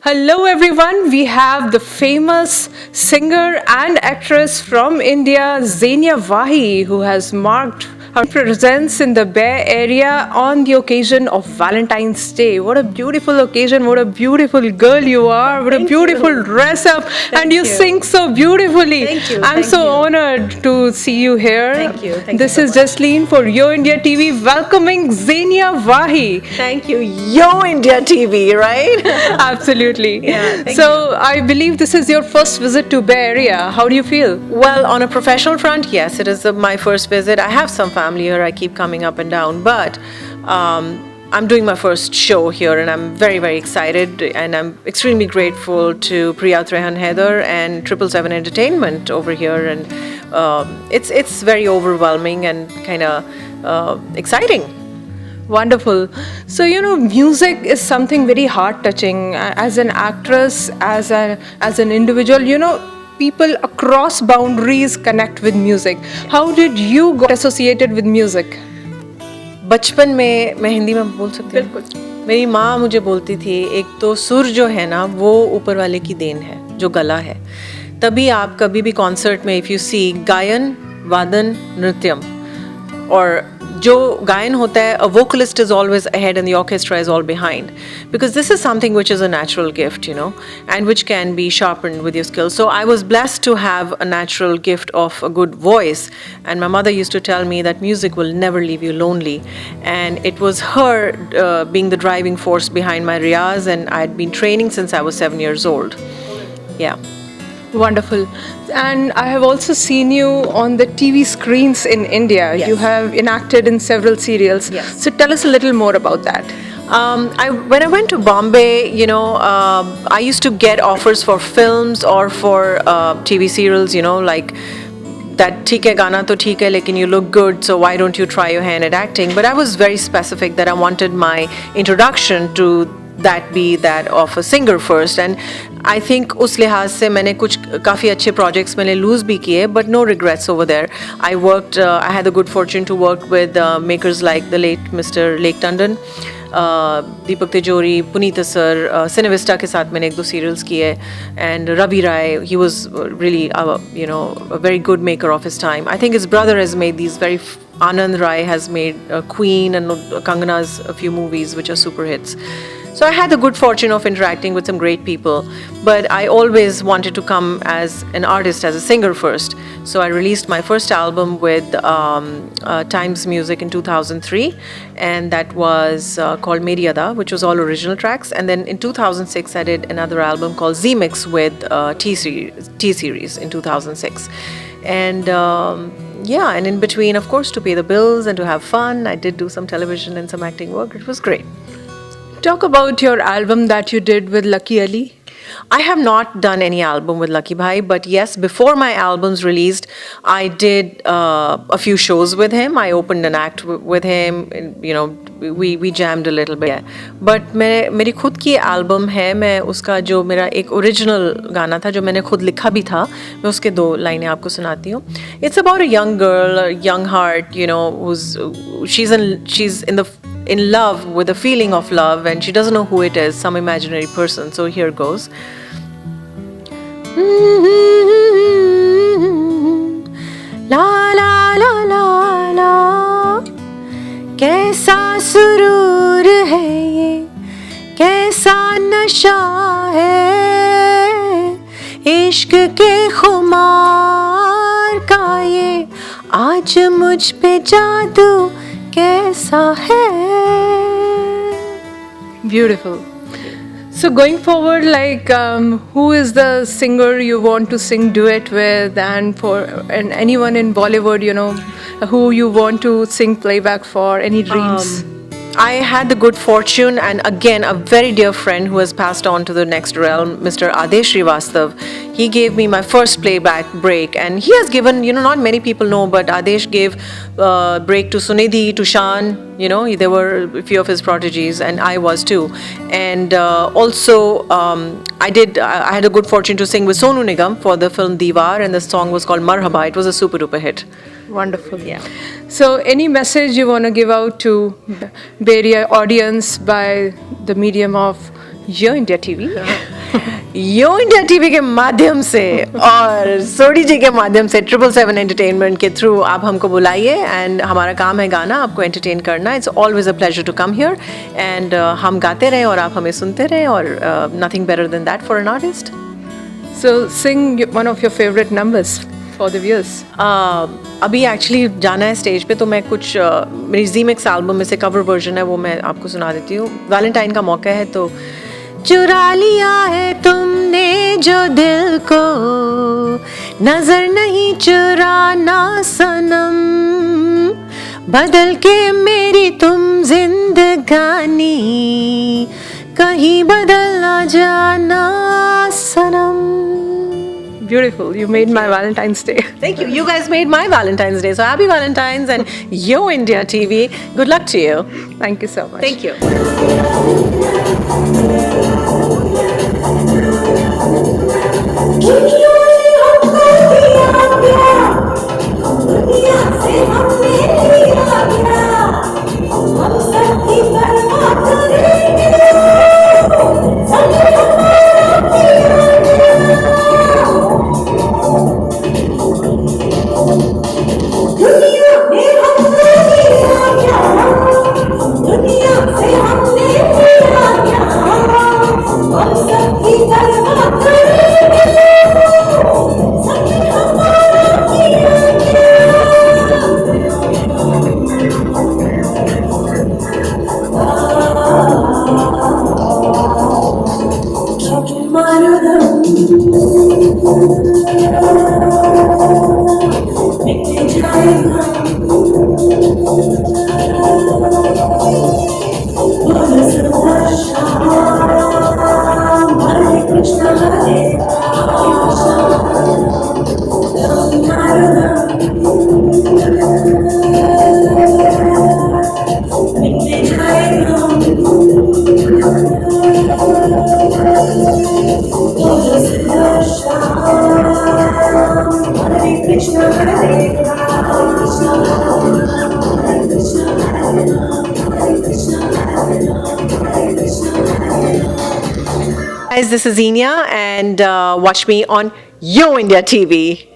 Hello, everyone. We have the famous singer and actress from India, Zenia Vahi, who has marked her presence in the Bay Area on the occasion of Valentine's Day. What a beautiful occasion! What a beautiful girl you are! What a Thank beautiful you. dress up! And you you. sing so beautifully. Thank you, I'm thank so you. honored to see you here. Thank you, thank This you is so much. Jasleen for Yo India TV, welcoming Zenia Vahi. Thank you. Yo India TV, right? Absolutely. Yeah, thank So I believe this is your first visit to Bay Area. How do you feel? Well, on a professional front, yes, it is my first visit. I have some family here. I keep coming up and down, but I'm doing my first show here, and I'm very, very excited. And I'm extremely grateful to Priya Trehan Heather and 777 Entertainment over here. And it's very overwhelming and kind of exciting. Wonderful. So music is something very heart touching. As an actress, as an individual, people across boundaries connect with music. How did you get associated with music? बचपन में मैं हिंदी में बोल सकती हूँ मेरी माँ मुझे बोलती थी एक तो सुर जो है ना वो ऊपर वाले की देन है जो गला है तभी आप कभी भी कॉन्सर्ट में इफ़ यू सी गायन वादन नृत्यम और जो गायन होता है a vocalist is always ahead and the orchestra is all behind because this is something which is a natural gift, and which can be sharpened with your skills. So I was blessed to have a natural gift of a good voice, and my mother used to tell me that music will never leave you lonely, and it was her being the driving force behind my riyaz, and I had been training since I was 7 years old. Yeah. Wonderful. And I have also seen you on the TV screens in India. Yes. You have enacted in several serials. Yes. So tell us a little more about that. When I went to Bombay, I used to get offers for films or for TV serials, like that theek hai gana to theek hai lekin you look good, so why don't you try your hand at acting? But I was very specific that I wanted my introduction to that be that of a singer first, and I think उस लिहाज से मैंने कुछ काफ़ी अच्छे projects मैंने lose भी किए, but no regrets over there. I had the good fortune to work with makers like the late Mr. Lake Tandon, दीपक तिजोरी, पुनीता सर, सिनेविस्टा के साथ मैंने 1-2 serials किए, and Ravi Rai, he was really a very good maker of his time. I think his brother has made these Anand Rai has made Queen and Kangana's a few movies which are super hits. So I had the good fortune of interacting with some great people, but I always wanted to come as an artist, as a singer first. So I released my first album with Times Music in 2003, and that was called Meri Ada, which was all original tracks. And then in 2006, I did another album called Z-Mix with T-Series in 2006. And and in between, of course, to pay the bills and to have fun, I did do some television and some acting work. It was great. Talk about your album that you did with Lucky Ali. I have not done any album with Lucky Bhai, but yes, before my album's released, I did a few shows with him. I opened an act with him. We jammed a little bit. But मेरी खुद की album है, मैं उसका जो मेरा एक original गाना था जो मैंने खुद लिखा भी था, मैं उसके 2 लाइनें आपको सुनाती हूँ. It's about a young girl, a young heart, she's in love with a feeling of love, and she doesn't know who it is, some imaginary person. So here goes. La la la la la, कैसा सुरूर है ये, कैसा नशा है, इश्क के खुमार का ये, आज मुझ पे जादू कैसा है. Beautiful. So going forward, who is the singer you want to sing duet with, and anyone in Bollywood, who you want to sing playback for? Any dreams? I had the good fortune, and again, a very dear friend who has passed on to the next realm, Mr. Adesh Srivastav. He gave me my first playback break, and he has given, not many people know, but Adesh gave break to Sunidhi, to Shan. There were a few of his prodigies, and I was too. And also, I had a good fortune to sing with Sonu Nigam for the film Diwar, and the song was called Marhaba. It was a super duper hit. Wonderful. Yeah. So, any message you want to give out to Bay Area audience by the medium of Yo India TV? Yo India TV के माध्यम से और सोडी जी के माध्यम से 777 entertainment के through आप हमको बुलाइए एंड हमारा काम है गाना, आपको एंटरटेन करना. It's always a pleasure to come here and हम गाते रहें और आप हमें सुनते रहें और nothing better than that for an artist. So sing one of your favorite numbers for the viewers. अभी एक्चुअली जाना है स्टेज पे, तो मैं कुछ मेरी ज़ीमिक्स एल्बम में से कवर वर्जन है वो मैं आपको सुना देती हूँ. वैलेंटाइन का मौका है तो चुरा लिया है तुमने जो दिल को, नजर नहीं चुराना सनम, बदल के मेरी तुम जिंदगानी, कहीं बदल ना जाना सनम. Beautiful. You made my Valentine's Day. Thank you. You guys made my Valentine's Day. So happy Valentine's and Yo India TV. Good luck to you. Thank you so much. Thank you. Guys, this is Enya and watch me on Yo India TV.